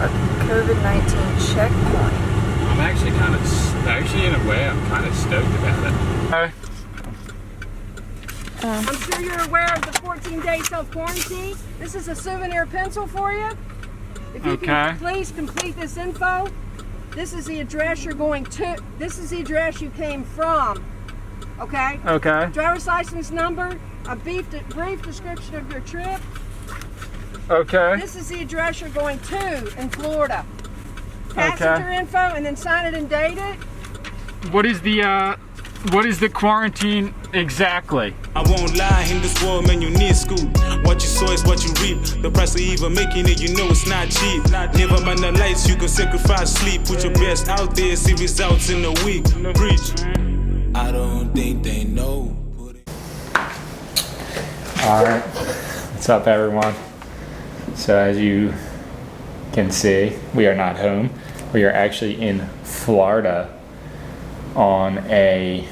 a COVID-19 checkpoint. I'm actually in a way, I'm kind of stoked about it. I'm sure you're aware of the 14-day self-quarantine. This is a souvenir pencil for you. If you can please complete this info. This is the address you're going to. This is the address you came from. Okay? Okay. Driver's license number, a brief description of your trip. Okay. This is the address you're going to in Florida. Passenger info, and then sign it and date it. What is the quarantine exactly? I won't lie, in this world, man, you need school. What you sow is what you reap. The price of even making it, you know it's not cheap. Never mind the lights, you can sacrifice sleep. Put your best out there, see results in a week. Preach. I don't think they know. Alright, what's up everyone? So as you can see, we are not home. We are actually in Florida on a,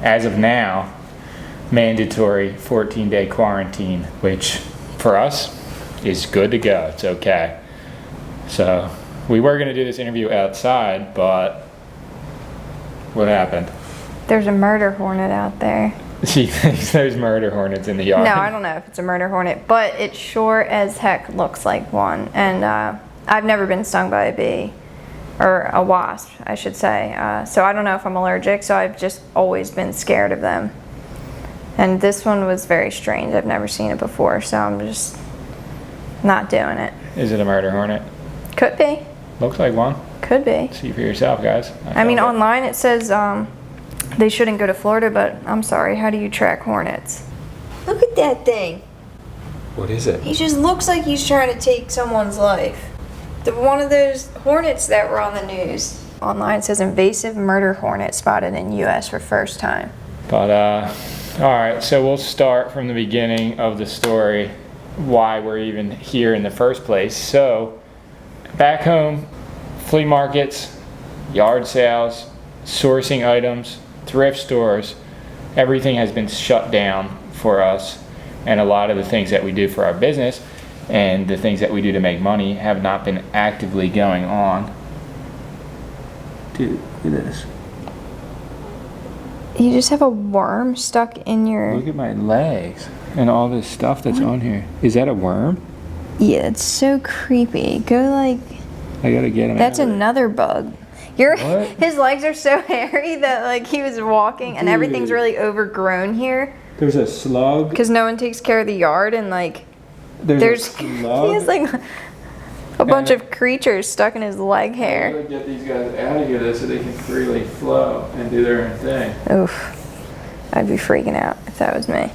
as of now, mandatory 14-day quarantine, which for us is good to go. It's okay. So we were going to do this interview outside, but what happened? There's a murder hornet out there. She thinks there's murder hornets in the yard. No, I don't know if it's a murder hornet, but it sure as heck looks like one. And I've never been stung by a bee, or a wasp, I should say. So I don't know if I'm allergic, so I've just always been scared of them. And this one was very strange. I've never seen it before, so I'm just not doing it. Is it a murder hornet? Could be. Looks like one. Could be. See for yourself, guys. I mean, online it says they shouldn't go to Florida, but I'm sorry, how do you track hornets? Look at that thing. What is it? He just looks like he's trying to take someone's life. One of those hornets that were on the news. Online it says invasive murder hornet spotted in U.S. for first time. But, alright, so we'll start from the beginning of the story, why we're even here in the first place. So, back home, flea markets, yard sales, sourcing items, thrift stores, everything has been shut down for us, and a lot of the things that we do for our business and the things that we do to make money have not been actively going on. Dude, look at this. You just have a worm stuck in your... Look at my legs and all this stuff that's on here. Is that a worm? Yeah, it's so creepy. Go like... I gotta get him That's out of there. another bug. What? His legs are so hairy that like he was walking and everything's Dude. really overgrown here. There's a slug. Because no one takes care of the yard, and like There's a he slug. has like a bunch of creatures stuck in his leg I hair. gotta get these guys out of here so they can freely flow and do their own thing. Oof. I'd be freaking out if that was me.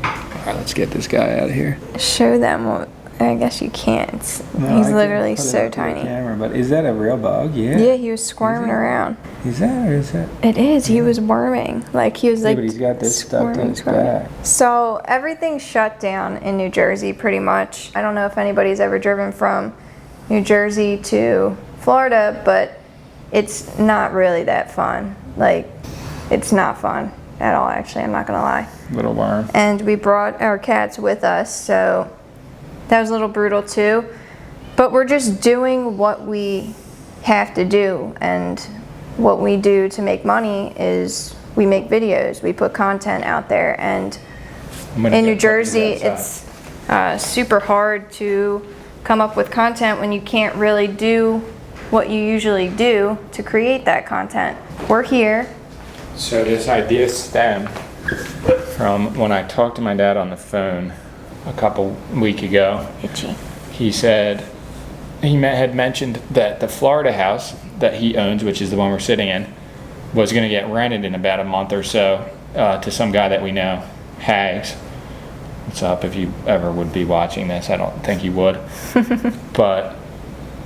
Alright, let's get this guy out of here. Show them what... I guess you can't. No, He's I literally can't put it so up to the tiny. camera, but is that a real bug? Yeah. Yeah, he was squirming around. Is that or is that? It is. He was worming. Like he was Yeah, like. but he's got this stuck to his back. So everything's shut down in New Jersey pretty much. I don't know if anybody's ever driven from New Jersey to Florida, but it's not really that fun. Like, it's not fun at all, actually. I'm not gonna lie. Little worm. And we brought our cats with us, so that was a little brutal too. But we're just doing what we have to do, and what we do to make money is we make videos, we put content out there, and in New Jersey it's super hard to come up with content when you can't really do what you usually do to create that content. We're here. So this idea stemmed from when I talked to my dad on the phone a couple weeks ago. Itchy. He said he had mentioned that the Florida house that he owns, which is the one we're sitting in, was going to get rented in about a month or so to some guy that we know, Hags. What's up? If you ever would be watching this, I don't think you would. But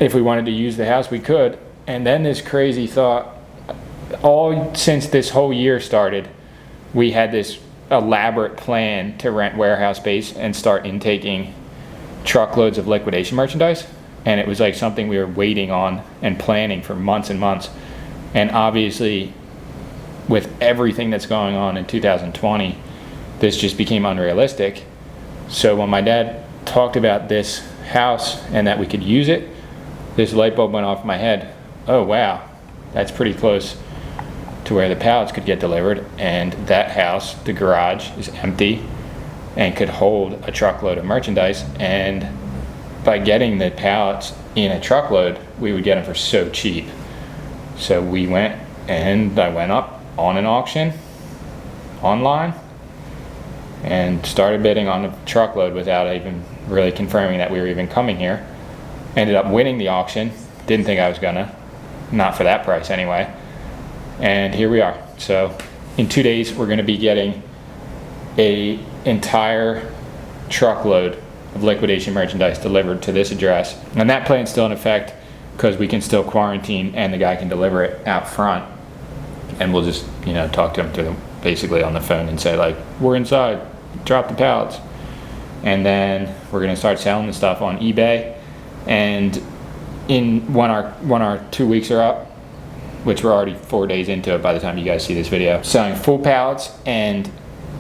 if we wanted to use the house, we could. And then this crazy thought, all since this whole year started, we had this elaborate plan to rent warehouse space and start intaking truckloads of liquidation merchandise. And it was like something we were waiting on and planning for months and months. And obviously, with everything that's going on in 2020, this just became unrealistic. So when my dad talked about this house and that we could use it, this light bulb went off in my head. Oh wow, that's pretty close to where the pallets could get delivered, and that house, the garage, is empty and could hold a truckload of merchandise, and by getting the pallets in a truckload, we would get them for so cheap. So we went, and I went up on an auction online and started bidding on the truckload without even really confirming that we were even coming here. Ended up winning the auction. Didn't think I was gonna, not for that price anyway. And here we are. So in 2 days, we're gonna be getting a entire truckload of liquidation merchandise delivered to this address. And that plan's still in effect because we can still quarantine and the guy can deliver it out front. And we'll just, you know, talk to him through basically on the phone and say like, we're inside, drop the pallets. And then we're gonna start selling the stuff on eBay. And when our 2 weeks are up, which we're already 4 days into it by the time you guys see this video, selling full pallets and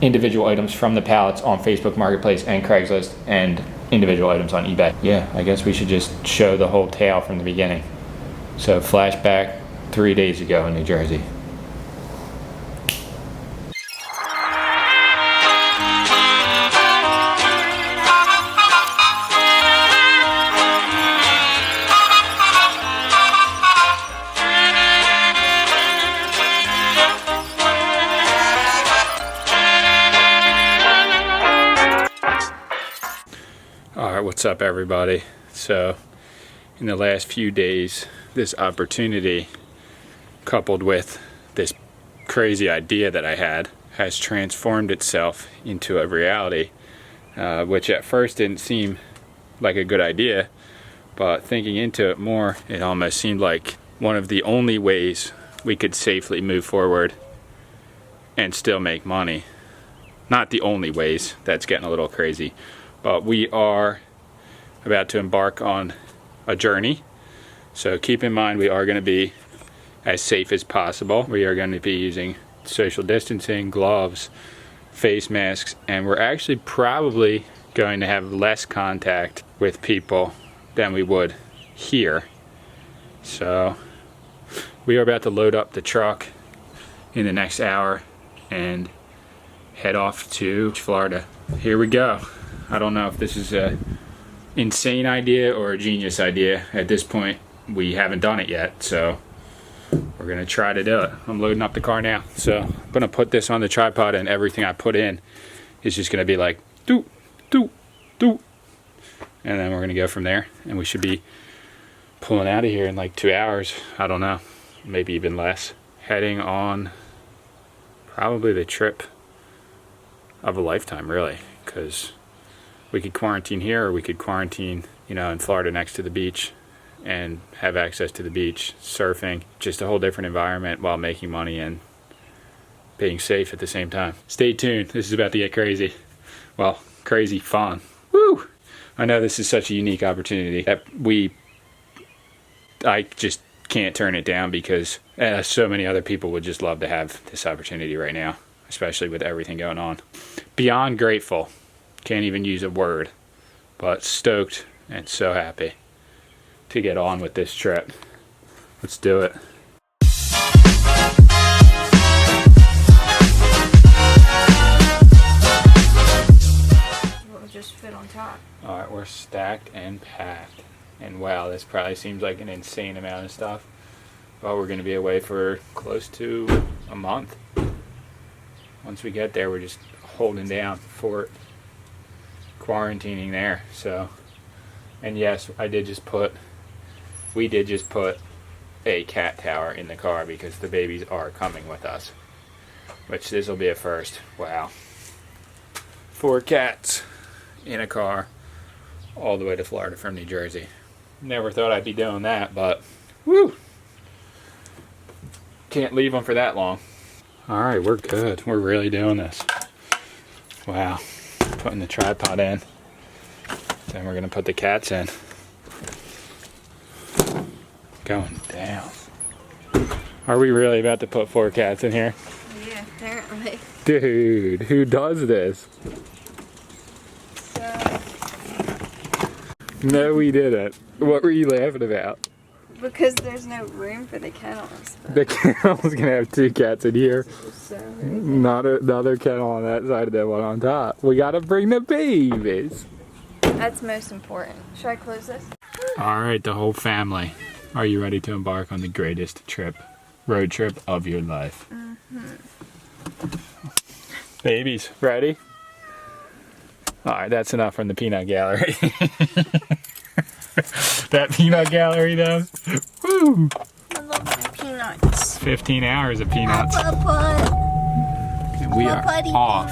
individual items from the pallets on Facebook Marketplace and Craigslist, and individual items on eBay. Yeah, I guess we should just show the whole tale from the beginning. So flashback 3 days ago in New Jersey. Alright, what's up everybody? So in the last few days, this opportunity coupled with this crazy idea that I had has transformed itself into a reality, which at first didn't seem like a good idea, but thinking into it more, it almost seemed like one of the only ways we could safely move forward and still make money. Not the only ways, that's getting a little crazy. But we are about to embark on a journey. So keep in mind we are going to be as safe as possible. We are going to be using social distancing, gloves, face masks, and we're actually probably going to have less contact with people than we would here. So we are about to load up the truck in the next hour and head off to Florida. Here we go. I don't know if this is a insane idea or a genius idea. At this point, we haven't done it yet, so we're gonna try to do it. I'm loading up the car now. So I'm gonna put this on the tripod, and everything I put in is just gonna be like doot, doot, doot. And then we're gonna go from there, and we should be pulling out of here in like 2 hours. I don't know, maybe even less. Heading on probably the trip of a lifetime, really, because we could quarantine here, or we could quarantine, you know, in Florida next to the beach and have access to the beach, surfing, just a whole different environment while making money and being safe at the same time. Stay tuned. This is about to get crazy. Well, crazy fun. Woo! I know this is such a unique opportunity that I just can't turn it down, because so many other people would just love to have this opportunity right now, especially with everything going on. Beyond grateful. Can't even use a word, but stoked and so happy to get on with this trip. Let's do it. We'll just fit on top. All right, we're stacked and packed. And wow, this probably seems like an insane amount of stuff, but we're gonna be away for close to a month. Once we get there, we're just holding down for quarantining there. So, and yes, we did just put a cat tower in the car because the babies are coming with us, which this will be a first. Wow, 4 cats in a car all the way to Florida from New Jersey. Never thought I'd be doing that, but woo, can't leave them for that long. All right, we're good. We're really doing this. Wow. Putting the tripod in. Then we're gonna put the cats in. Going down. Are we really about to put 4 cats in here? Yeah, apparently. Dude, who does this? No, we didn't. What were you laughing about? Because there's no room for the kennels. The kennel's gonna have 2 cats in here. So Not another kennel on that side and then one on top. We gotta bring the babies. that's most important. Should I close this? All right, the whole family. Are you ready to embark on the greatest road trip of your life? Babies, ready? All right, that's enough from the peanut gallery. That peanut gallery though. Woo! I love my peanuts. 15 hours of peanuts. And we are off.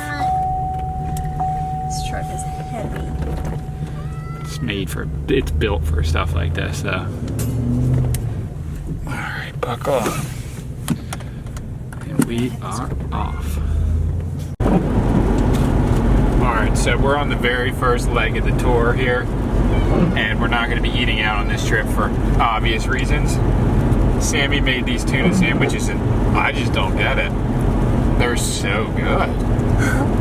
This truck is heavy. It's built for stuff like this though. All right, buckle up. And we are off. All right, so we're on the very first leg of the tour here. And we're not going to be eating out on this trip for obvious reasons. Sammy made these tuna sandwiches and I just don't get it. They're so good.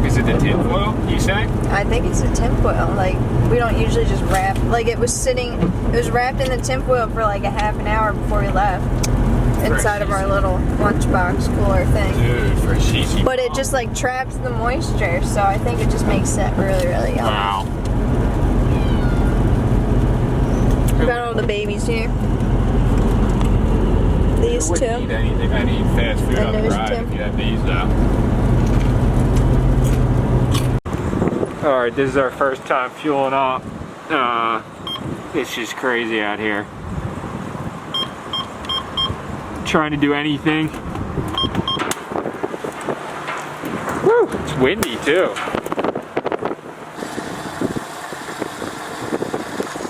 Is it the tin foil, you say? I think it's a tinfoil. Like, we don't usually just wrap. Like, it was wrapped in the tinfoil for like a half an hour before we left. Inside of our little lunchbox cooler thing. Dude, for shishi. But it just like traps the moisture, so I think it just makes it really, really yummy. Wow. We got all the babies here. These two. I wouldn't eat anything. I need fast food And on the those ride two. if you have these though. Alright, this is our first time fueling up. It's just crazy out here. Trying to do anything. Woo! It's windy too.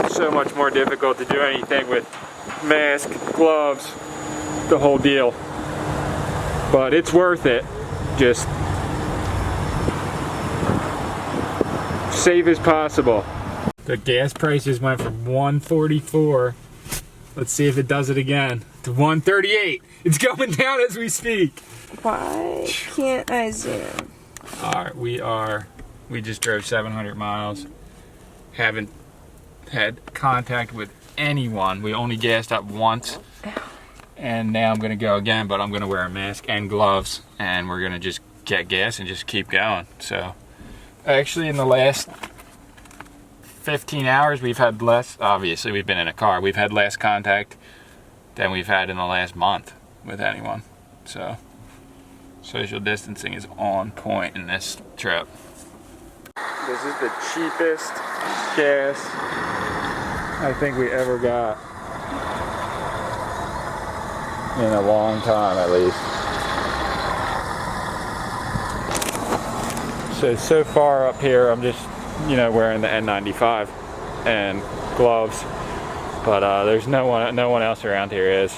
So much more difficult to do anything with mask, gloves, the whole deal. But it's worth it. Just safe as possible. The gas prices went from $1.44. Let's see if it does it again. To $1.38. It's going down as we speak. Why can't I zoom? Alright, we just drove 700 miles. Haven't had contact with anyone. We only gassed up once. And now I'm gonna go again, but I'm gonna wear a mask and gloves and we're gonna just get gas and just keep going. So actually in the last 15 hours we've had less, obviously we've been in a car, we've had less contact than we've had in the last month with anyone. So social distancing is on point in this trip. This is the cheapest gas I think we ever got in a long time at least. So far up here I'm just, wearing the N95 and gloves, but there's no one else around here is.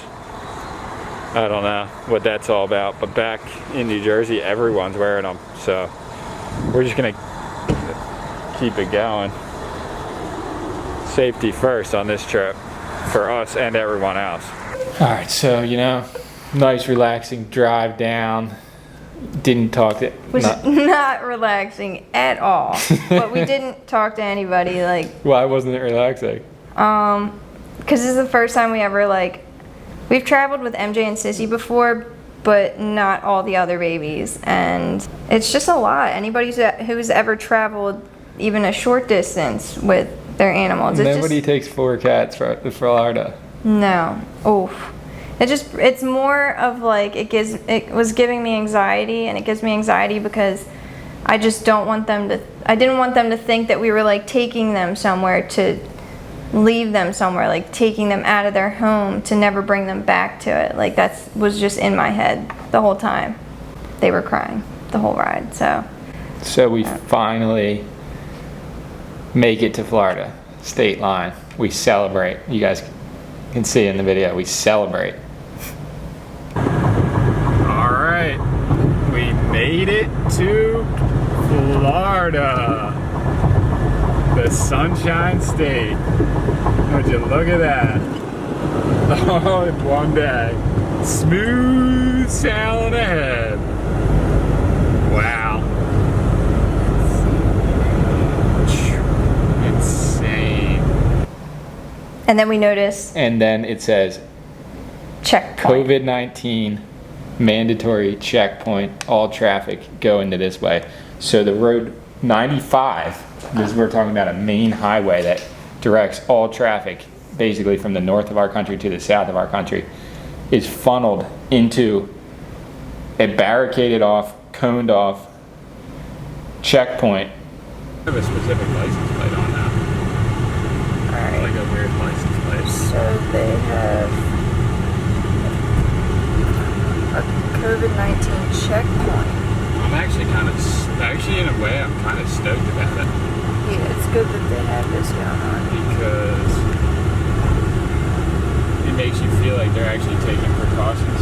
I don't know what that's all about, but back in New Jersey everyone's wearing them, so we're just gonna keep it going. Safety first on this trip for us and everyone else. All right, so nice relaxing drive down. Didn't talk to Was not relaxing at all. But we didn't talk to anybody. Like, why wasn't it relaxing? because this is the first time we ever we've traveled with MJ and Sissy before, but not all the other babies, and it's just a lot. Anybody who's ever traveled even a short distance with their animals, Nobody takes 4 cats to Florida. No. Oof. It's more of it was giving me anxiety, and it gives me anxiety because I just don't want them to, I didn't want them to think that we were taking them somewhere to leave them somewhere, taking them out of their home to never bring them back to it. That was just in my head the whole time. They were crying the whole ride, So we finally make it to Florida, state line. We celebrate. You guys can see in the video, we celebrate. All right, we made it to Florida, the Sunshine State. Would you look at that? All in one day. Smooth sailing ahead. Wow. Insane. And then we notice and then it says checkpoint. COVID-19 mandatory checkpoint, all traffic go into this way. So the road 95, because we're talking about a main highway that directs all traffic basically from the north of our country to the south of our country, is funneled into a barricaded off, coned off checkpoint. I have a specific license plate on that. Alright, Like a weird license plate. so they have a COVID-19 checkpoint. I'm actually in a way, I'm kind of stoked about it. Yeah, it's good that they have this going on. Because it makes you feel like they're actually taking precautions.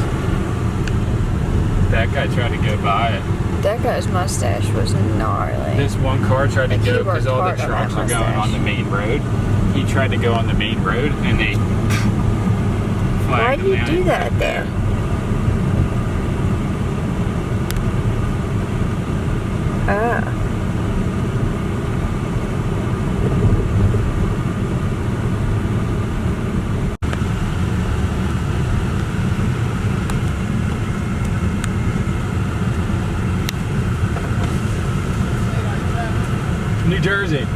That guy tried to go by it. That guy's mustache was gnarly. This one car tried to Like, go he worked because all the hard on trucks that are going on mustache. the main road. He tried to go on the main road and they Why'd flagged him you down do and that back there? Ah. New Jersey.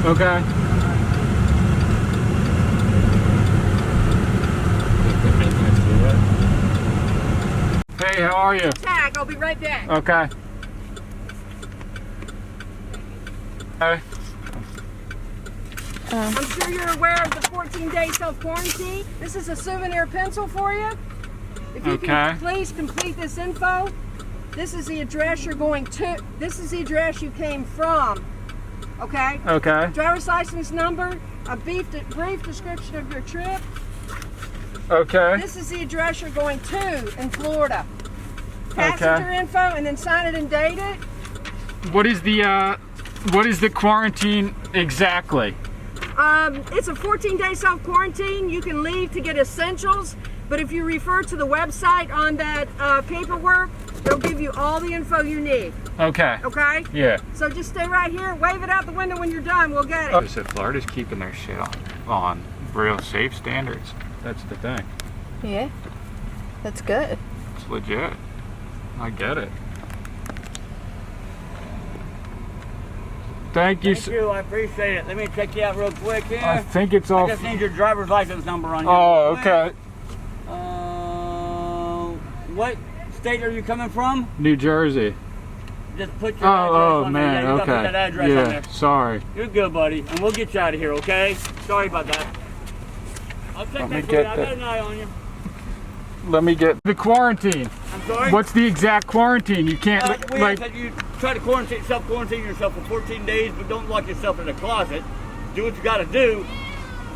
Okay. Hey, how are you? Tag, I'll be right back. Okay. Hey. I'm sure you're aware of the 14-day self-quarantine. This is a souvenir pencil for you. If you can please complete this info. This is the address you're going to. This is the address you came from. Okay? Okay. Driver's license number, a brief description of your trip. Okay. This is the address you're going to in Florida. Passenger info, and then sign it and date it. What is the quarantine exactly? It's a 14-day self-quarantine. You can leave to get essentials, but if you refer to the website on that paperwork, it'll give you all the info you need. Okay. Okay? Yeah. So just stay right here, wave it out the window when you're done, we'll get it. So Florida's keeping their shit on real safe standards. That's the thing. Yeah. That's good. It's legit. I get it. Thank you. Thank you, I appreciate it. Let me check you out real quick here. I think it's all. I just need your driver's license number on you. Oh, real quick. okay. What state are you coming from? New Jersey. Just put your address Oh on man. there. Yeah, you gotta put that Okay. address on Yeah. there. Sorry. You're good, buddy. And we'll get you out of here, okay? Sorry about that. I'll check Let me that for you. get I that. got an eye on you. Let me get the quarantine. I'm sorry? What's the exact quarantine? You can't We like. ask that you try to self-quarantine yourself for 14 days, but don't lock yourself in a closet. Do what you gotta do,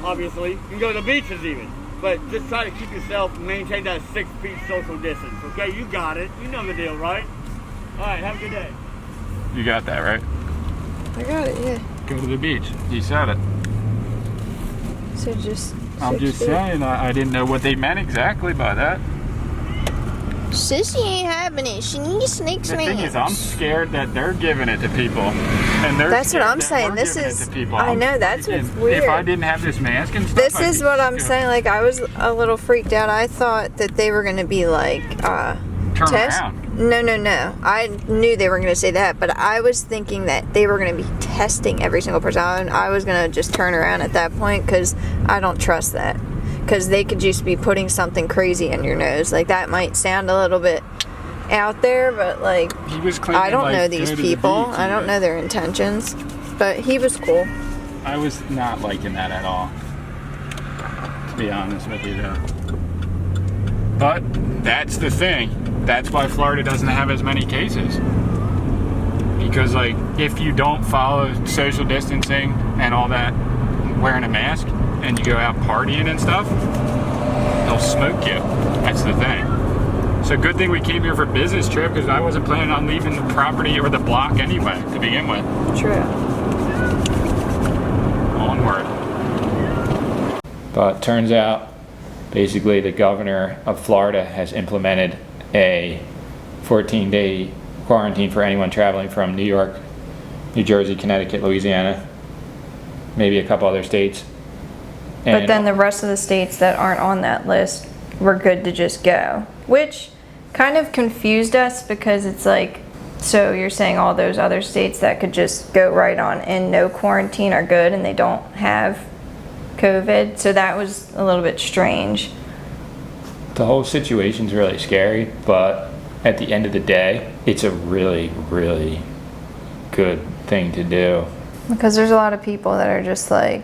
obviously. You can go to the beaches even. But just try to keep yourself, maintain that 6 feet social distance, okay? You got it. You know the deal, right? All right, have a good day. You got that right. I got it, yeah. Go to the beach. You said it. So just. I'm 6 just feet. saying. I didn't know what they meant exactly by that. Sissy ain't having it. She needs snakes, The thing is, I'm scared that they're giving it to people, and they're That's what scared I'm that saying. we're This giving is- it to people. I I'm know, that's thinking, what's weird. If I didn't have this mask and stuff, This I'd is be what I'm scared. saying. Like, I was a little freaked out. I thought that they were going to be like, Turn test. around. No. I knew they were going to say that, but I was thinking that they were going to be testing every single person. I was going to just turn around at that point because I don't trust that. Because they could just be putting something crazy in your nose. Like, that might sound a little bit out there, but like, He was claiming, I don't like, know go these to the people. beach I don't and- know their intentions. But he was cool. I was not liking that at all, to be honest with you, though. But that's the thing. That's why Florida doesn't have as many cases. Because, like, if you don't follow social distancing and all that, wearing a mask, and you go out partying and stuff, they'll smoke you. That's the thing. So good thing we came here for business trip, because I wasn't planning on leaving the property or the block anyway, to begin with. True. Onward. But turns out, basically, the governor of Florida has implemented a 14-day quarantine for anyone traveling from New York, New Jersey, Connecticut, Louisiana, maybe a couple other states. But then the rest of the states that aren't on that list were good to just go, which kind of confused us because it's like, so you're saying all those other states that could just go right on in no quarantine are good and they don't have COVID? So that was a little bit strange. The whole situation's really scary, but at the end of the day, it's a really, really good thing to do. Because there's a lot of people that are just like,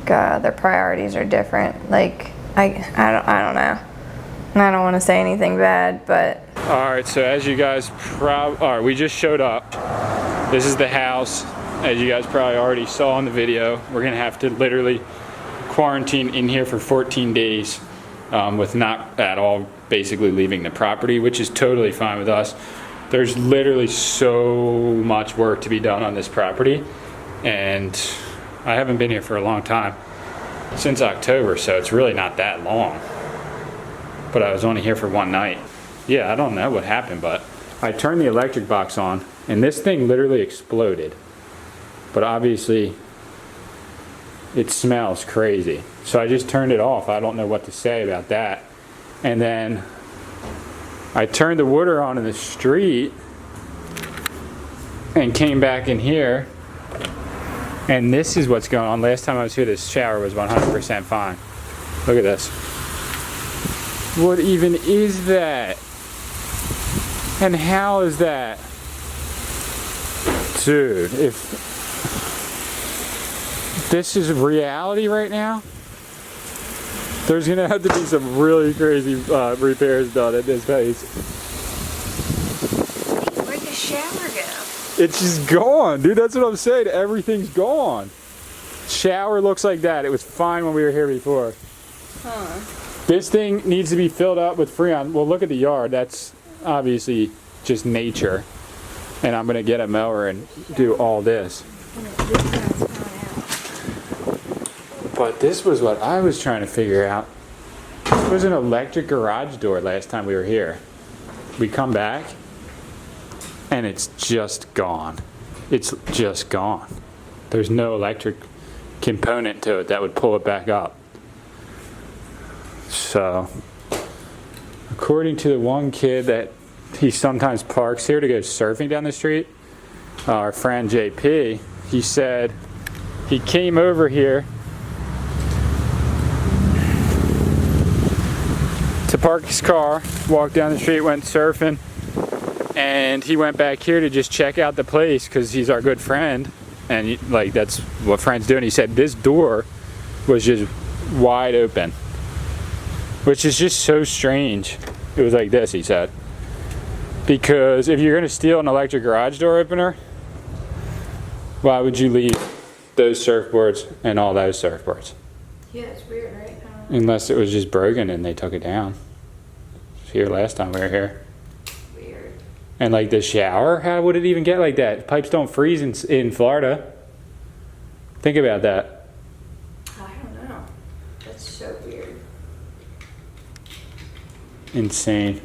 their priorities are different. Like, I don't know. And I don't want to say anything bad, but. All right, so as you guys we just showed up. This is the house. As you guys probably already saw in the video, we're gonna have to literally quarantine in here for 14 days with not at all basically leaving the property, which is totally fine with us. There's literally so much work to be done on this property, and I haven't been here for a long time, since October, so it's really not that long. But I was only here for one night. Yeah, I don't know what happened, but I turned the electric box on, and this thing literally exploded. But obviously, it smells crazy. So I just turned it off. I don't know what to say about that. And then I turned the water on in the street and came back in here. And this is what's going on. Last time I was here, this shower was 100% fine. Look at this. What even is that? And how is that? Dude, if this is reality right now, there's gonna have to be some really crazy repairs done at this place. Where'd the shower go? It's just gone, dude. That's what I'm saying. Everything's gone. Shower looks like that. It was fine when we were here before. Huh. This thing needs to be filled up with Freon. Well, look at the yard. That's obviously just nature. And I'm gonna get a mower and do all this. But this was what I was trying to figure out. There was an electric garage door last time we were here. We come back and it's just gone. It's just gone. There's no electric component to it that would pull it back up. So, according to the one kid that he sometimes parks here to go surfing down the street, our friend JP, he said he came over here to park his car, walked down the street, went surfing, and he went back here to just check out the place because he's our good friend, and like that's what friends do. And he said this door was just wide open, which is just so strange. It was like this, he said, because if you're gonna steal an electric garage door opener, why would you leave those surfboards and all those surfboards? Yeah, it's weird, right? Unless it was just broken and they took it down. It was here last time we were here. Weird. And like the shower, how would it even get like that? Pipes don't freeze in Florida. Think about that. I don't know. That's so weird. Insane.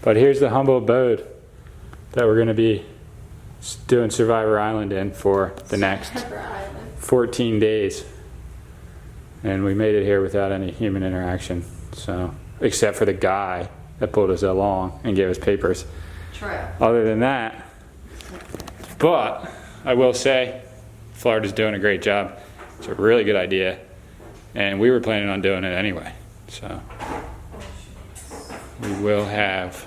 But here's the humble abode that we're going to be doing Survivor Island in for the next 14 days. And we made it here without any human interaction. So, except for the guy that pulled us along and gave us papers. True. Other than that, but I will say, Florida's doing a great job. It's a really good idea. And we were planning on doing it anyway. So, we will have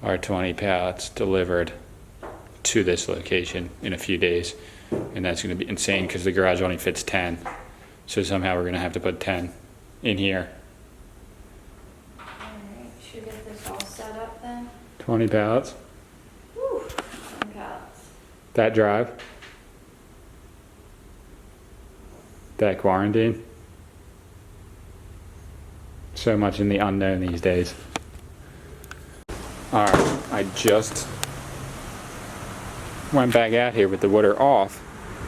our 20 pallets delivered to this location in a few days. And that's going to be insane because the garage only fits 10. So somehow we're going to have to put 10 in here. Alright, should we get this all set up then? 20 pallets. Whew. 20 pallets. That drive. That quarantine. So much in the unknown these days. Alright, I just went back out here with the water off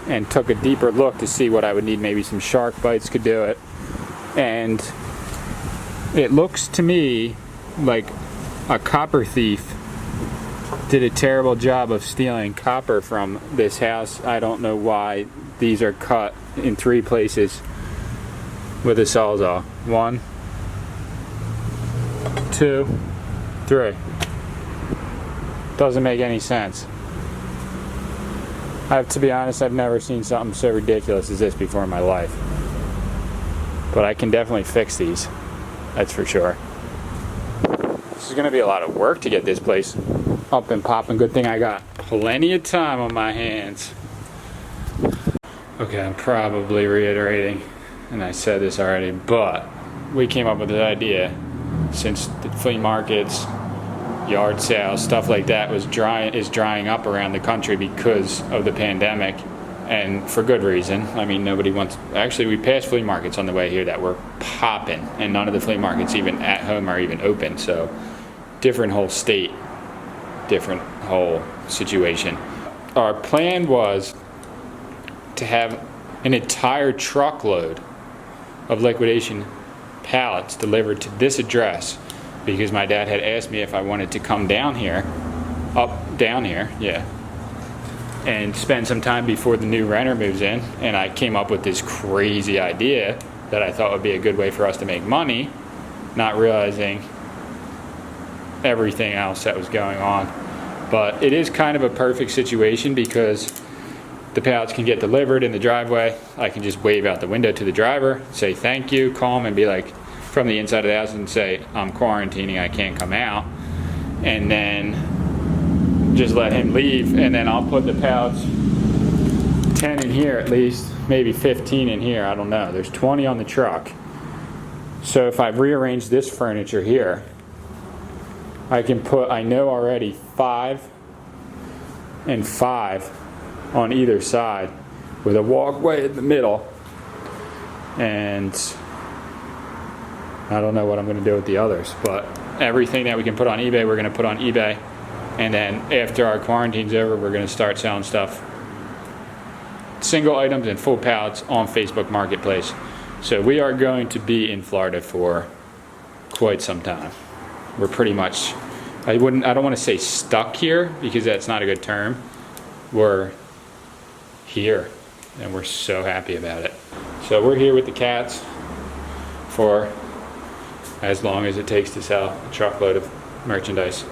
and took a deeper look to see what I would need. Maybe some shark bites could do it. And it looks to me like a copper thief did a terrible job of stealing copper from this house. I don't know why these are cut in 3 places with a Sawzall. 1, 2, 3. Doesn't make any sense. To be honest, I've never seen something so ridiculous as this before in my life. But I can definitely fix these. That's for sure. This is going to be a lot of work to get this place up and popping. Good thing I got plenty of time on my hands. Okay, I'm probably reiterating, and I said this already, but we came up with the idea, since the flea markets, yard sales, stuff like that is drying up around the country because of the pandemic, and for good reason. I mean, nobody wants. Actually, we passed flea markets on the way here that were popping, and none of the flea markets even at home are even open. So, different whole state, different whole situation. Our plan was to have an entire truckload of liquidation pallets delivered to this address, because my dad had asked me if I wanted to come down here, and spend some time before the new renter moves in. And I came up with this crazy idea that I thought would be a good way for us to make money, not realizing everything else that was going on. But it is kind of a perfect situation because the pallets can get delivered in the driveway. I can just wave out the window to the driver, say thank you, call him, and be like, from the inside of the house, and say, I'm quarantining, I can't come out. And then just let him leave, and then I'll put the pallets, 10 in here at least, maybe 15 in here, I don't know. There's 20 on the truck. So if I've rearranged this furniture here, I can put, I know already, 5 and 5 on either side with a walkway in the middle. And I don't know what I'm going to do with the others, but everything that we can put on eBay, we're going to put on eBay. And then after our quarantine's over, we're going to start selling stuff, single items and full pallets, on Facebook Marketplace. So we are going to be in Florida for quite some time. We're pretty much, I don't want to say stuck here, because that's not a good term. We're here, and we're so happy about it. So we're here with the cats for as long as it takes to sell a truckload of merchandise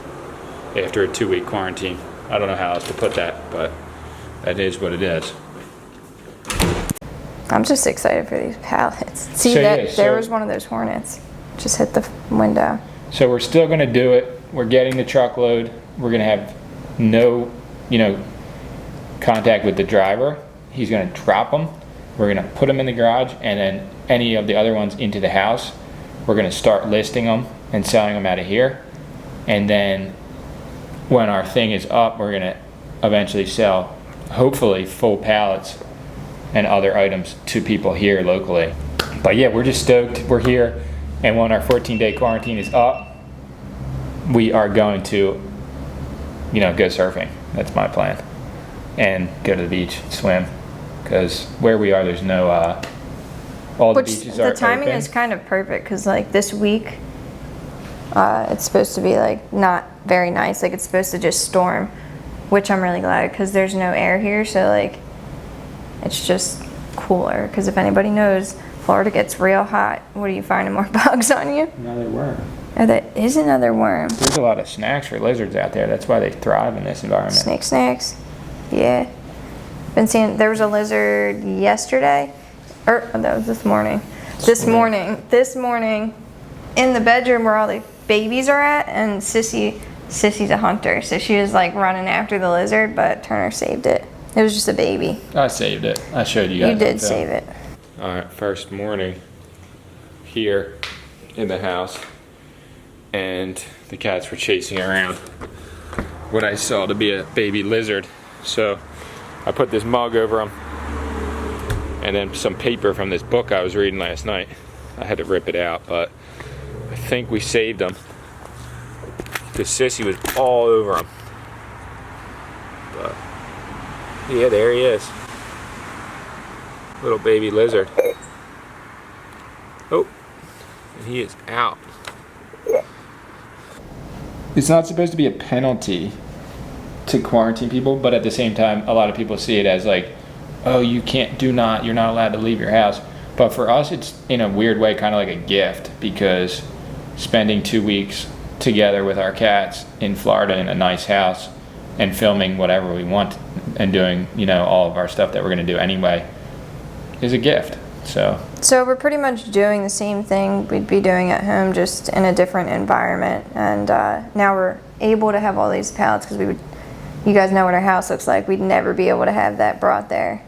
after a 2-week quarantine. I don't know how else to put that, but that is what it is. I'm just excited for these pallets. See, So, that yeah, so- there was one of those hornets. Just hit the window. So we're still going to do it. We're getting the truckload. We're going to have no, contact with the driver. He's going to drop them. We're going to put them in the garage, and then any of the other ones into the house. We're going to start listing them and selling them out of here. And then when our thing is up, we're going to eventually sell, hopefully, full pallets and other items to people here locally. But yeah, we're just stoked. We're here. And when our 14-day quarantine is up, we are going to, go surfing. That's my plan. And go to the beach, swim. Because where we are, there's no, all the beaches are the timing open. is kind of perfect, because like this week, it's supposed to be like not very nice. Like it's supposed to just storm, which I'm really glad, because there's no air here. So like, it's just cooler. Because if anybody knows, Florida gets real hot. What are you finding, more bugs on you? Another worm. Oh, that is another worm. There's a lot of snacks for lizards out there. That's why they thrive in this environment. Snacks. Yeah. Been seeing, there was a lizard yesterday. That was this morning. This morning, in the bedroom where all the babies are at, and Sissy's a hunter, so she was like running after the lizard, but Turner saved it. It was just a baby. I saved it. I showed you guys. You did that, save it. Alright, first morning here in the house, and the cats were chasing around what I saw to be a baby lizard. So I put this mug over them, and then some paper from this book I was reading last night. I had to rip it out, but I think we saved them. The Sissy was all over him. But yeah, there he is. Little baby lizard. Oh, and he is out. it's not supposed to be a penalty to quarantine people, but at the same time, a lot of people see it as like, oh, you're not allowed to leave your house. But for us, it's in a weird way kind of like a gift, because spending 2 weeks together with our cats in Florida in a nice house and filming whatever we want and doing, all of our stuff that we're going to do anyway is a gift. So we're pretty much doing the same thing we'd be doing at home, just in a different environment. And now we're able to have all these pallets because you guys know what our house looks like. We'd never be able to have that brought there.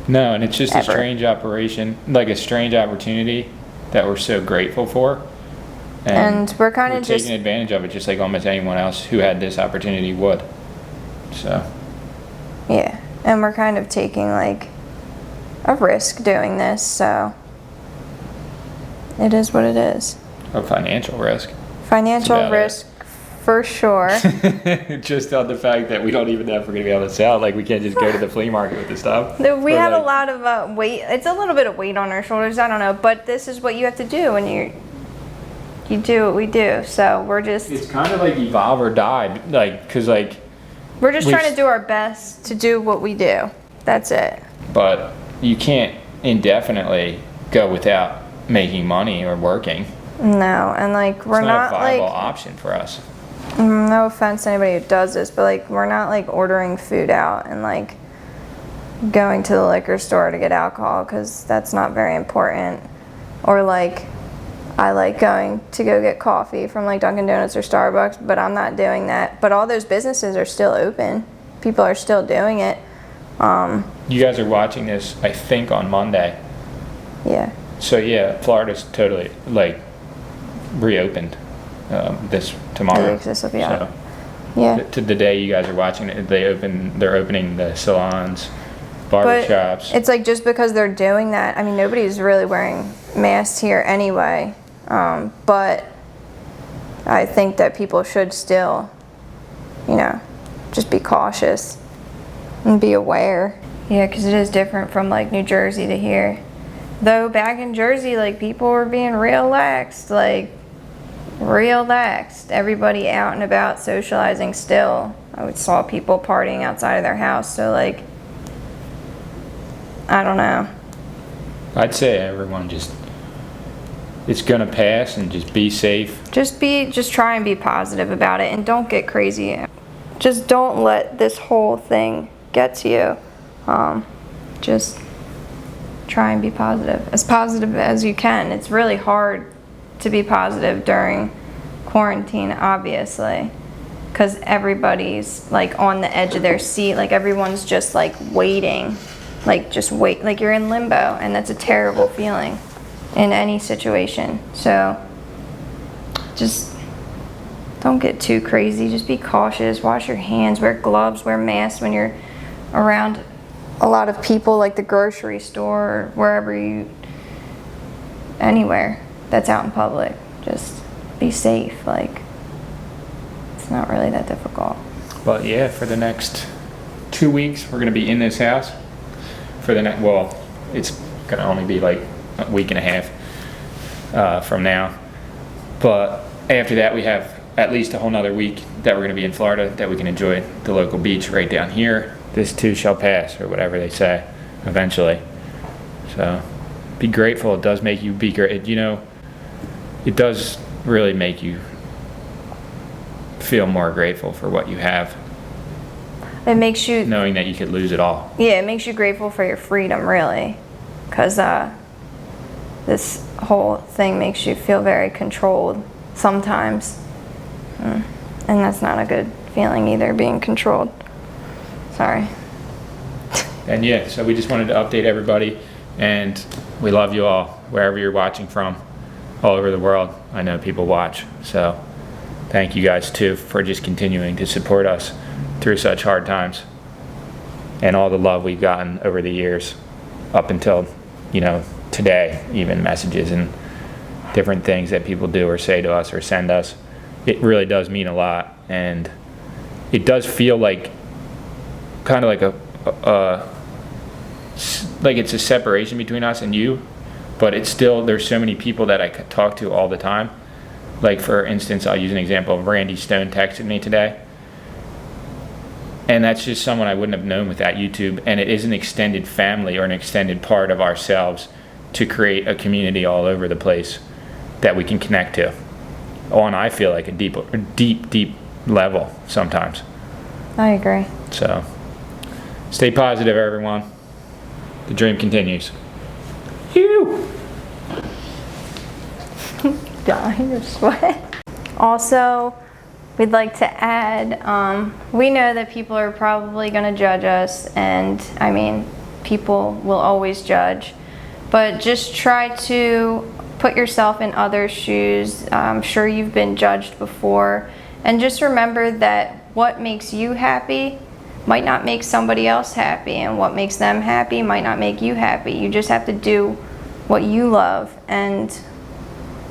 No, and it's just ever. a strange operation, like a strange opportunity that we're so grateful for. And we're kind of taking advantage of it, just like almost anyone else who had this opportunity would. So. Yeah, and we're kind of taking a risk doing this, so it is what it is. A financial risk. Financial risk, for sure. Just on the fact that we don't even know if we're going to be able to sell. We can't just go to the flea market with the stuff. We have a lot of weight. It's a little bit of weight on our shoulders. I don't know, but this is what you have to do when you do what we do. So we're just. It's kind of like evolve or die, because we're just trying to do our best to do what we do. That's it. But you can't indefinitely go without making money or working. No, and we're it's not a viable not option for us. No offense to anybody who does this, but we're not ordering food out and going to the liquor store to get alcohol, because that's not very important. Or I like going to go get coffee from Dunkin' Donuts or Starbucks, but I'm not doing that. But all those businesses are still open. People are still doing it. You guys are watching this, I think, on Monday. Yeah. So yeah, Florida's totally reopened this tomorrow. So, yeah. To the day you guys are watching it, they're opening the salons, barbershops. But it's just because they're doing that. I mean, nobody's really wearing masks here anyway. But I think that people should still, just be cautious and be aware. Yeah, because it is different from New Jersey to here. Though back in Jersey, people were being real laxed, real laxed. Everybody out and about socializing still. I saw people partying outside of their house, so I don't know. I'd say everyone it's gonna pass, and just be safe. Just try and be positive about it, and don't get crazy. Just don't let this whole thing get to you. Just try and be positive as you can. It's really hard to be positive during quarantine, obviously, because everybody's on the edge of their seat. Everyone's just waiting, just wait, you're in limbo, and that's a terrible feeling in any situation. So just don't get too crazy. Just be cautious. Wash your hands. Wear gloves. Wear masks when you're around a lot of people, the grocery store or anywhere that's out in public. Just be safe. It's not really that difficult. But yeah, for the next 2 weeks, we're gonna be in this house. It's gonna only be a week and a half from now. But after that, we have at least a whole nother week that we're gonna be in Florida, that we can enjoy the local beach right down here. This too shall pass, or whatever they say, eventually. So be grateful. It does make you be great. It does really make you feel more grateful for what you have. It makes you, knowing that you could lose it all. Yeah, it makes you grateful for your freedom, really, because this whole thing makes you feel very controlled sometimes, and that's not a good feeling either, being controlled. Sorry. And yeah, so we just wanted to update everybody, and we love you all, wherever you're watching from, all over the world. I know people watch, so thank you guys too for just continuing to support us through such hard times, and all the love we've gotten over the years up until today, even messages and different things that people do or say to us or send us. It really does mean a lot, and it does feel kind of it's a separation between us and you, but it's still, there's so many people that I talk to all the time Like, for instance, I'll use an example. Randy Stone texted me today. And that's just someone I wouldn't have known without YouTube. And it is an extended family or an extended part of ourselves to create a community all over the place that we can connect to on, I feel like, a deep level sometimes. I agree. So stay positive, everyone. The dream continues. Phew! Dying of sweat. Also, we'd like to add, we know that people are probably going to judge us, and I mean, people will always judge, but just try to put yourself in others' shoes. I'm sure you've been judged before, and just remember that what makes you happy might not make somebody else happy, and what makes them happy might not make you happy. You just have to do what you love, and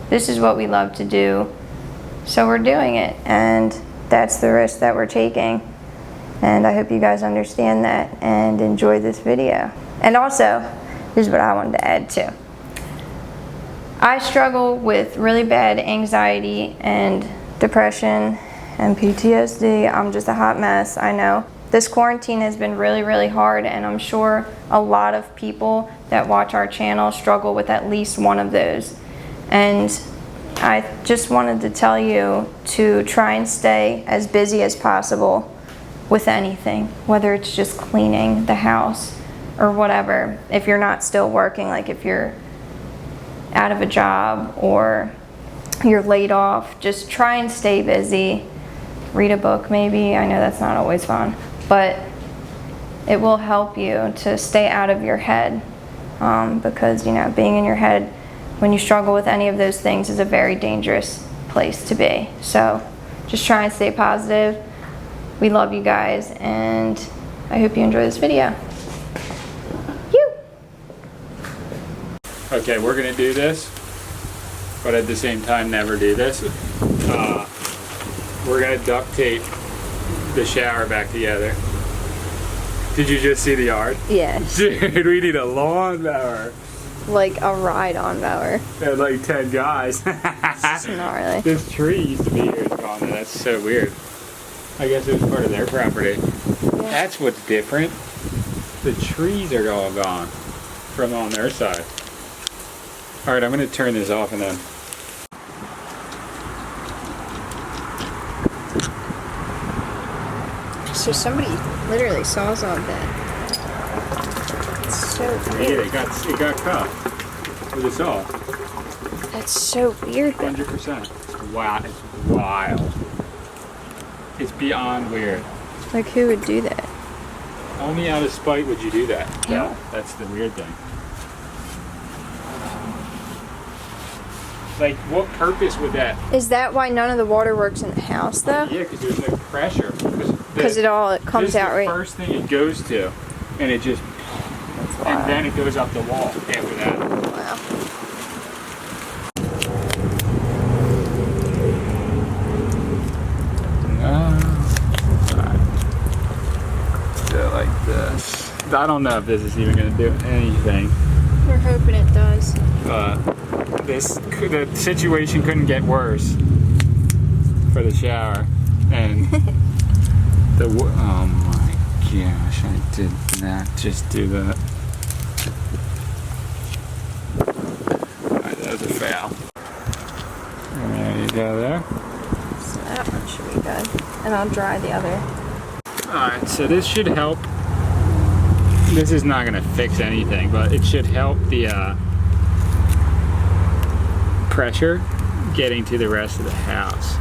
this is what we love to do. So we're doing it, and that's the risk that we're taking. And I hope you guys understand that and enjoy this video. And also, this is what I wanted to add too. I struggle with really bad anxiety and depression and PTSD. I'm just a hot mess, I know. This quarantine has been really, really hard, and I'm sure a lot of people that watch our channel struggle with at least one of those. And I just wanted to tell you to try and stay as busy as possible with anything, whether it's just cleaning the house or whatever. If you're not still working, like if you're out of a job or you're laid off, just try and stay busy. Read a book maybe. I know that's not always fun, but it will help you to stay out of your head, because, you know, being in your head when you struggle with any of those things is a very dangerous place to be. So just try and stay positive. We love you guys, and I hope you enjoy this video. Okay, we're gonna do this, but at the same time never do this. We're gonna duct tape the shower back together. Did you just see the yard? Yes. Dude, we need a lawnmower. Like a ride-on mower. And like 10 guys. It's gnarly. This tree used to be here. It's gone. That's so weird. I guess it was part of their property. Yeah. That's what's different. The trees are all gone from on their side. All right, I'm going to turn this off and then. So somebody literally sawzalled that. It's so Yeah, weird. it got cut with a saw. That's so weird. 100%. Wow, it's wild. It's beyond weird. Like, who would do that? Only out of spite would you do that. Yeah. That's the weird thing. Like, what purpose would that? Is that why none of the water works in the house, though? Yeah, because there's no pressure. Because it comes out right. This is the first thing it goes to, and it just, and then it goes up the wall after that. Wow. So like this. I don't know if this is even going to do anything. We're hoping it does. The situation couldn't get worse for the shower, and oh my gosh, I did not just do that. Alright, that was a foul. There you go there. So that one should be good. And I'll dry the other. Alright, so this should help. This is not going to fix anything, but it should help the pressure getting to the rest of the house.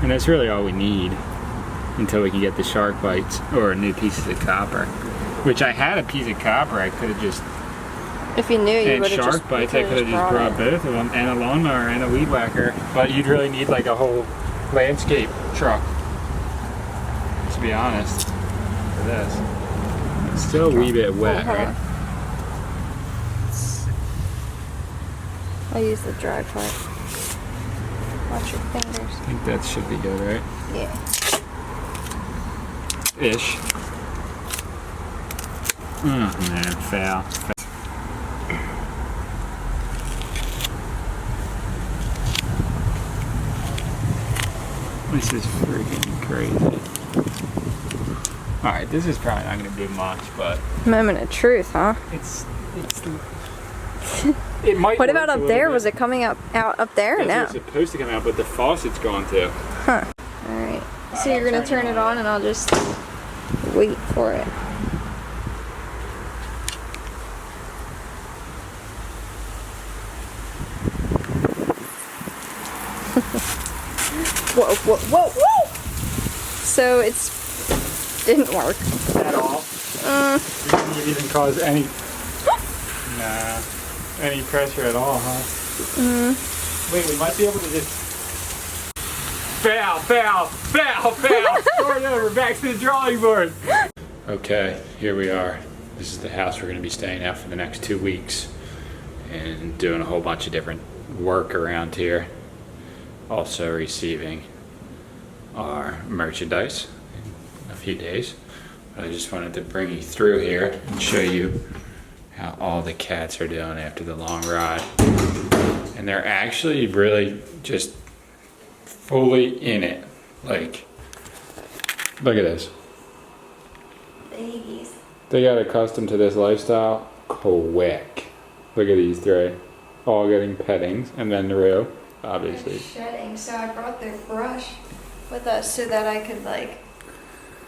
And that's really all we need until we can get the shark bites or new pieces of copper. Which I had a piece of copper, I could have just, If you knew, you and would have just. shark bites, I could have just brought both of them, and a lawnmower and a weed whacker. But you'd really need like a whole landscape truck, to be honest, for this. It's still a wee bit wet, right? I use the dry part. Watch your fingers. I think that should be good, right? Yeah. Ish. Oh man, fail. This is freaking crazy. Alright, this is probably not gonna do much, but Moment of truth, huh? it's it might What work about a up little there? bit. Was it coming out up there or no? That's what's supposed to come out, but the faucet's gone too. Huh. Alright. So you're gonna turn it on and I'll just wait for it. Whoa, whoa, whoa, whoa! So didn't work. At all. Didn't even cause any any pressure at all, huh? Wait, we might be able to just foul. Start over, back to the drawing board. Okay, here we are. This is the house we're going to be staying at for the next 2 weeks and doing a whole bunch of different work around here. Also receiving our merchandise in a few days. But I just wanted to bring you through here and show you how all the cats are doing after the long ride. And they're actually really just fully in it. Like, look at this. Babies. They got accustomed to this lifestyle quick. Look at these three. All getting pettings, and then Rue, obviously. Shedding, so I brought their brush with us so that I could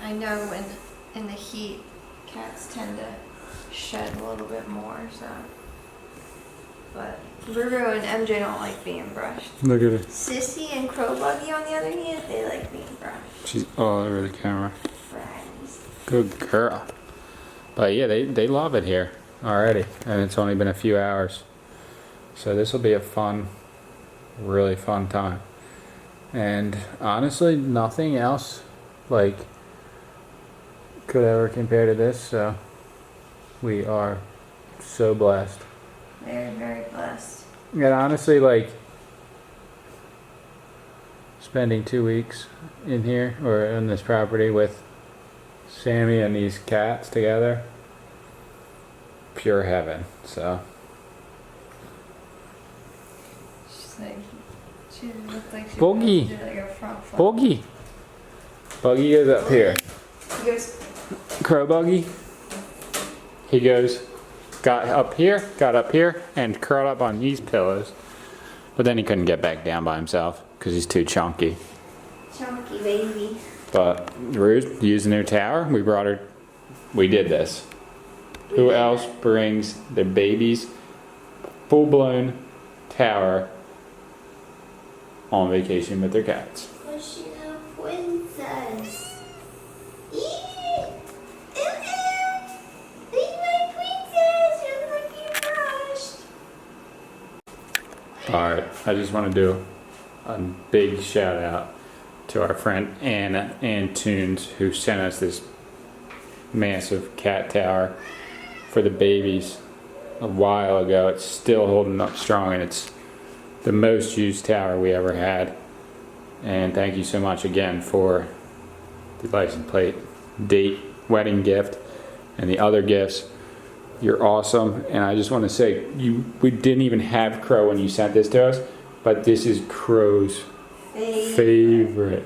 I know when in the heat cats tend to shed a little bit more, so. But Ruru and MJ don't like being brushed. Look at her. Sissy and Crow Buggy on the other hand, they like being brushed. She's all over the camera. Friends. Good girl. But yeah, they love it here already, and it's only been a few hours. So this will be a fun, really fun time. And honestly, nothing else could ever compare to this. So we are so blessed. Very, very blessed. And honestly, spending 2 weeks in here or on this property with Sammy and these cats together, pure heaven. So She looked like she Boogie. was like a frog flop. Buggy goes up here. He goes, Crow Buggy, he got up here and curled up on these pillows, but then he couldn't get back down by himself because he's too chunky. chunky baby. But Ruth used a new tower. We did this. Who else brings their babies full-blown tower on vacation with their cats? But she's a princess. Alright, I just want to do a big shout out to our friend Anna Antunes, who sent us this massive cat tower for the babies a while ago. It's still holding up strong, and it's the most used tower we ever had. And thank you so much again for the license plate, date, wedding gift, and the other gifts. You're awesome, and I just want to say, we didn't even have Crow when you sent this to us, but this is Crow's favorite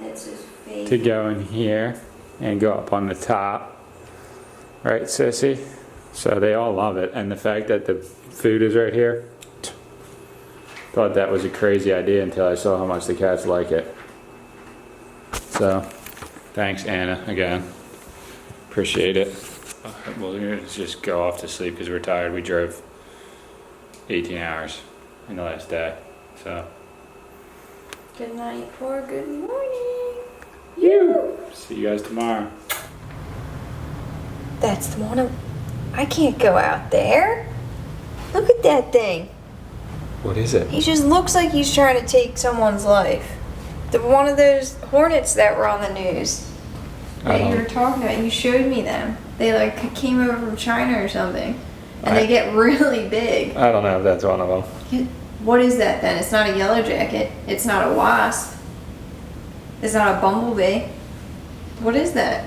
That's his favorite. to go in here and go up on the top. Right, Sissy? So they all love it, and the fact that the food is right here, thought that was a crazy idea until I saw how much the cats like it. So, thanks Anna again. Appreciate it. Well, we're gonna just go off to sleep because we're tired. We drove 18 hours in the last day. So, Good night or good morning. see you guys tomorrow. That's the one I can't go out there. Look at that thing. What is it? He just looks like he's trying to take someone's life. One of those hornets that were on the news that you were talking about. You showed me them. They came over from China or something, and they get really big. I don't know if that's one of them. What is that then? It's not a yellow jacket. It's not a wasp. It's not a bumblebee. What is that?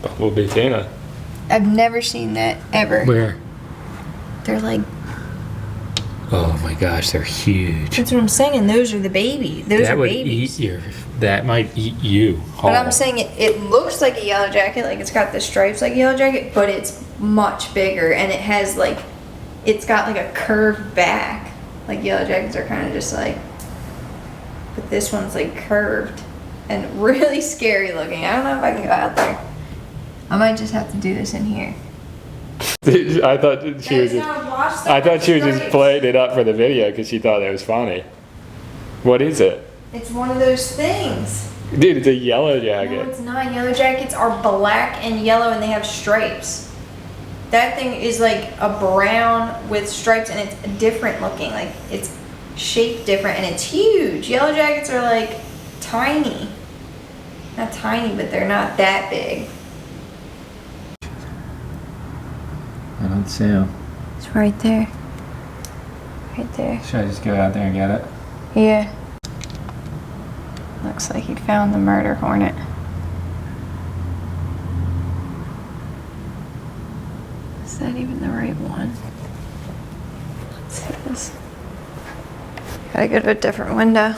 Bumblebee tuna. I've never seen that ever. Where? They're Oh my gosh, they're huge. That's what I'm saying, and those are the baby. Those That are would babies. eat your. That might eat you. But I'm whole. saying it looks like a yellow jacket, like it's got the stripes like a yellow jacket, but it's much bigger and it has like, it's got like a curved back. Like yellow jackets are kind of just like, but this one's like curved and really scary looking. I don't know if I can go out there. I might just have to do this in here. I thought she was. I thought she was just playing it up for the video because she thought it was funny. What is it? It's one of those things. Dude, it's a yellow No, jacket. it's not. Yellow jackets are black and yellow and they have stripes. That thing is like a brown with stripes and it's different looking. Like it's shaped different and it's huge. Yellow jackets are like tiny. Not tiny, but they're not that big. I don't see him. It's right there. Right there. Should I just go out there and get it? Yeah. Looks like he found the murder hornet. Is that even the right one? Let's see this. Gotta go to a different window.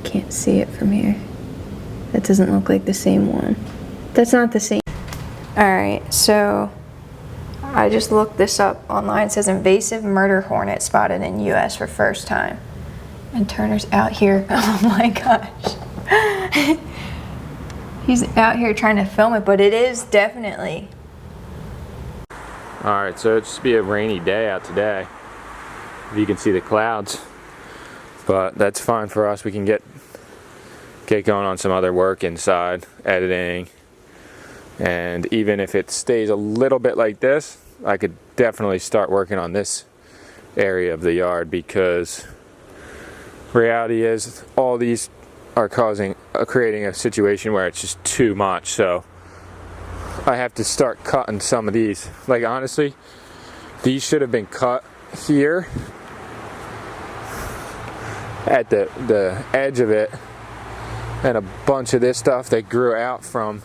Can't see it from here. That doesn't look like the same one. That's not the same. Alright, so I just looked this up online. It says invasive murder hornet spotted in US for first time. And Turner's out here. Oh my gosh. He's out here trying to film it, but it is definitely. Alright, so it's supposed to be a rainy day out today. If you can see the clouds. But that's fine for us. We can get going on some other work inside, editing. And even if it stays a little bit like this, I could definitely start working on this area of the yard, because reality is all these are creating a situation where it's just too much. So I have to start cutting some of these. Like honestly, these should have been cut here at the edge of it, and a bunch of this stuff that grew out from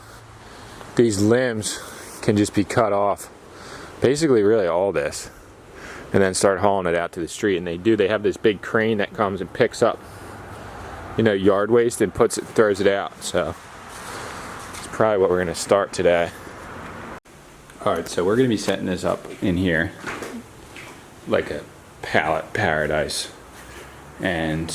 these limbs can just be cut off. Basically really all this, and then start hauling it out to the street. And they have this big crane that comes and picks up, you know, yard waste and throws it out. So it's probably what we're gonna start today. Alright, so we're gonna be setting this up in here like a pallet paradise. And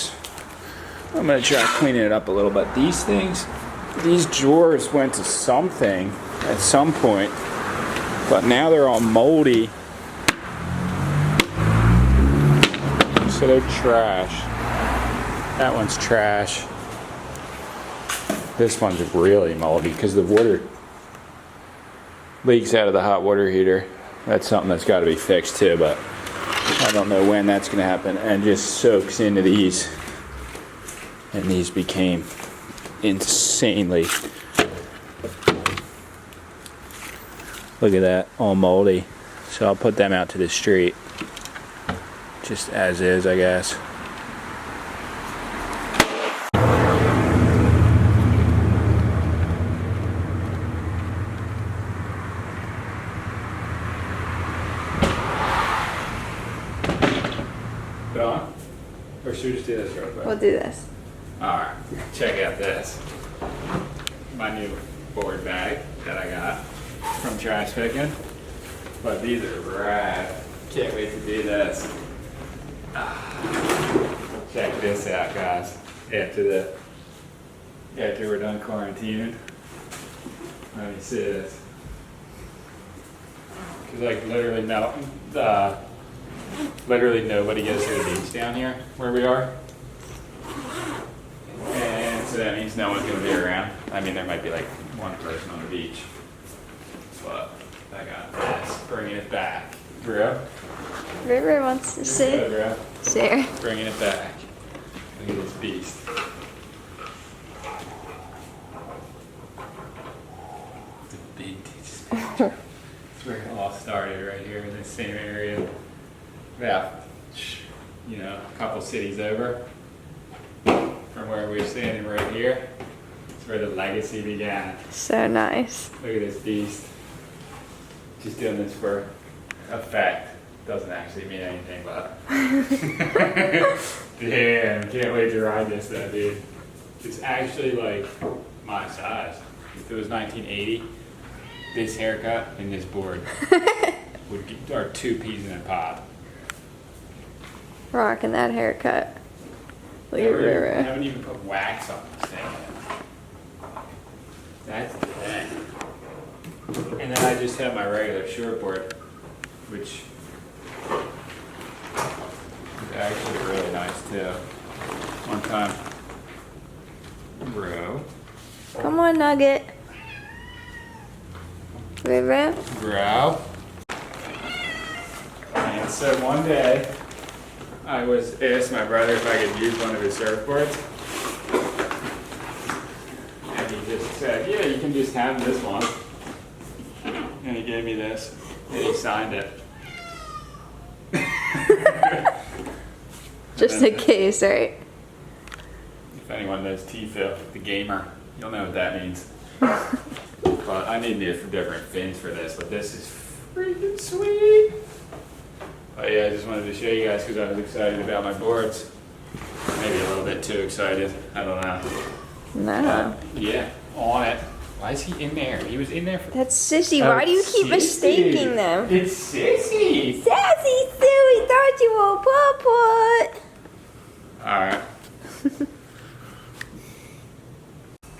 I'm gonna try cleaning it up a little bit. These drawers went to something at some point, but now they're all moldy. So they're trash. That one's trash. This one's really moldy because the water leaks out of the hot water heater. That's something that's got to be fixed too, but I don't know when that's going to happen. And just soaks into these. And these became insanely. Look at that, all moldy. So I'll put them out to the street. Just as is, I guess. Put on? Or should we just do this real quick? We'll do this. Alright, check out this. My new board bag that I got from Trash Picking. But these are rad. Can't wait to do this. Check this out, guys. After we're done quarantining. Let me see this. Cause like literally nobody goes to the beach down here where we are. And so that means no one's gonna be around. I mean, there might be like one person on the beach, but I got this, bringing it back, bro. River wants to sit. Bro, Sarah. bringing it back. Look at this beast. The vintage picture. That's where it all started, right here in this same area. About, a couple cities over from from where we're standing right here. It's where the legacy began. So nice. Look at this beast. Just doing this for effect. Doesn't actually mean anything, but. Damn, can't wait to ride this though, dude. It's actually like my size. If it was 1980, this haircut and this board are 2 peas in a pod. Rocking that haircut. Look at I Ruru. haven't even put wax on this thing yet. That's the thing. And then I just have my regular shortboard, which is actually really nice too. One time, bro. Come on, Nugget. Ruru. Bro. And so one day, I was asked my brother if I could use one of his surfboards. And he just said, yeah, you can just have this one. And he gave me this, and he signed it. Just in case, right? If anyone knows T-Phil, the gamer, you'll know what that means. But I need different fins for this, but this is freaking sweet. But yeah, I just wanted to show you guys because I was excited about my boards. Maybe a little bit too excited, I don't know. No. Yeah, on it. Why is he in there? He was in there for... That's Sissy. Why do you keep Sissy. mistaking them? It's Sissy! Sassy Sue, we thought you were Put. Alright.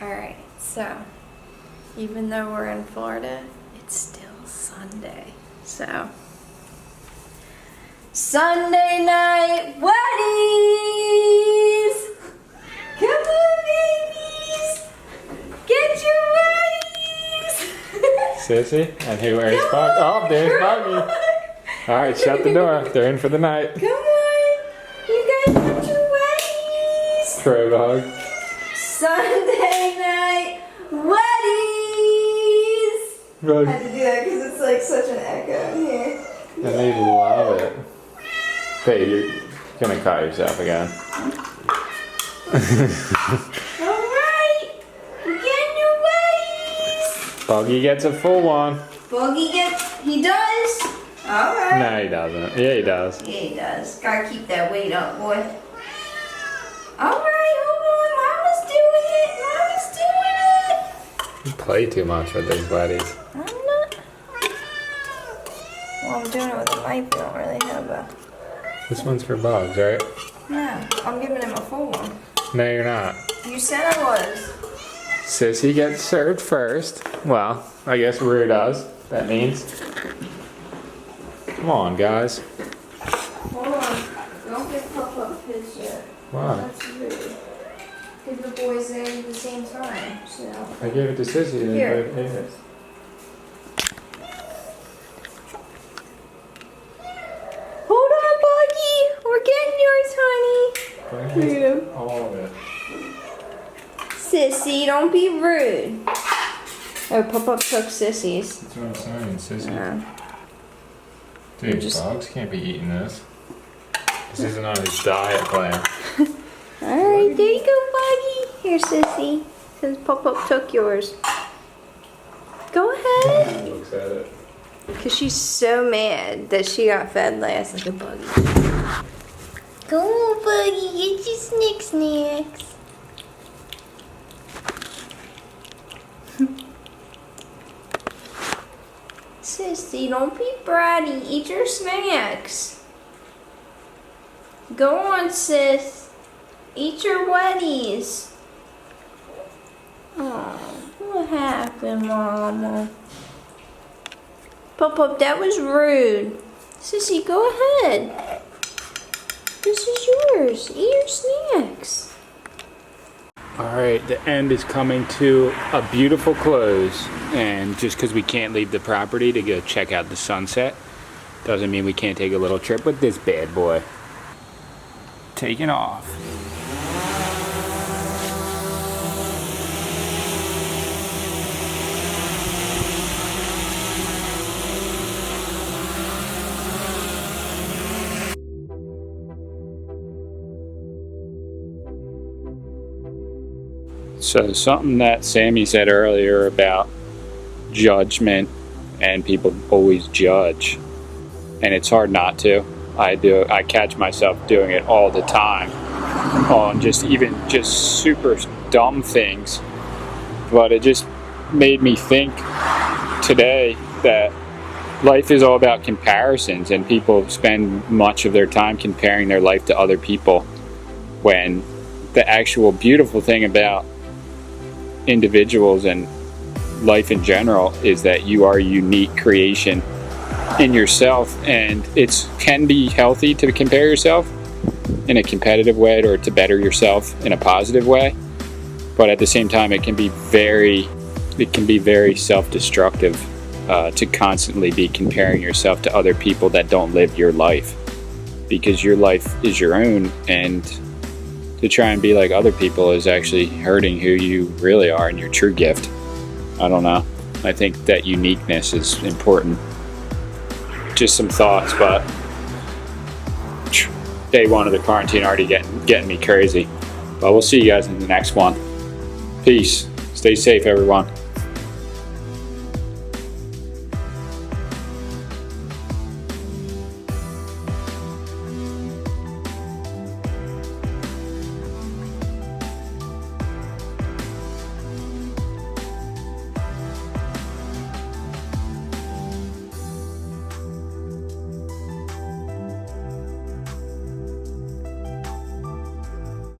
Alright, so even though we're in Florida, it's still Sunday. So Sunday night weddings! Come on, babies! Get your weddings! Sissy? And who wears Buggy? Oh, there's Buggy. Alright, shut the door. They're in for the night. Come on! You guys get your weddings! Crow dog. Sunday night weddings! I had to do that because it's like such an echo in here. And they love it. Babe, you're gonna cut yourself again. Alright! We're getting your weddings! Buggy gets a full one. He does? Alright. No, he doesn't. Yeah, he does. Yeah, he does. Gotta keep that weight up, boy. Alright, hold on. Mama's doing it! You play too much with these buddies. I'm not. Well, I'm doing it with a knife. We don't really have a. This one's for Bugs, right? No, I'm giving him a full one. No, you're not. You said I was. Sissy gets served first. Well, I guess Rue does. That means. Come on, guys. Hold on. Don't get Pop-Up his yet. Why? That's rude. Give the boys there at the same time, so. I gave it to Sissy and Here. then ate it. Hold on, Buggy! We're getting yours, honey! Look at him. All of it. Sissy, don't be rude. Oh, Pop-Up took Sissy's. That's what I'm saying, Sissy. Yeah. Dude, Bugs can't be eating this. This isn't on his diet plan. Alright, there you go, Buggy. Here, Sissy. Since Pop-Up took yours. Go ahead. Looks at it. Because she's so mad that she got fed last like a buggy. Go on, Buggy. Get your snacks. Sissy, don't be bratty. Eat your snacks. Go on, sis. Eat your Wetties. Oh, what happened, Mama? Pop-Up, that was rude. Sissy, go ahead. This is yours. Eat your snacks. Alright, the end is coming to a beautiful close. And just because we can't leave the property to go check out the sunset, doesn't mean we can't take a little trip with this bad boy. Taking off. So something that Sammy said earlier about judgment, and people always judge, and it's hard not to. I catch myself doing it all the time on just super dumb things. But it just made me think today that life is all about comparisons, and people spend much of their time comparing their life to other people, when the actual beautiful thing about individuals and life in general is that you are a unique creation in yourself, and it can be healthy to compare yourself in a competitive way or to better yourself in a positive way, but at the same time it can be very self-destructive to constantly be comparing yourself to other people that don't live your life, because your life is your own, and to try and be like other people is actually hurting who you really are and your true gift. I don't know. I think that uniqueness is important. Just some thoughts, but day one of the quarantine already getting me crazy. But we'll see you guys in the next one. Peace. Stay safe, everyone.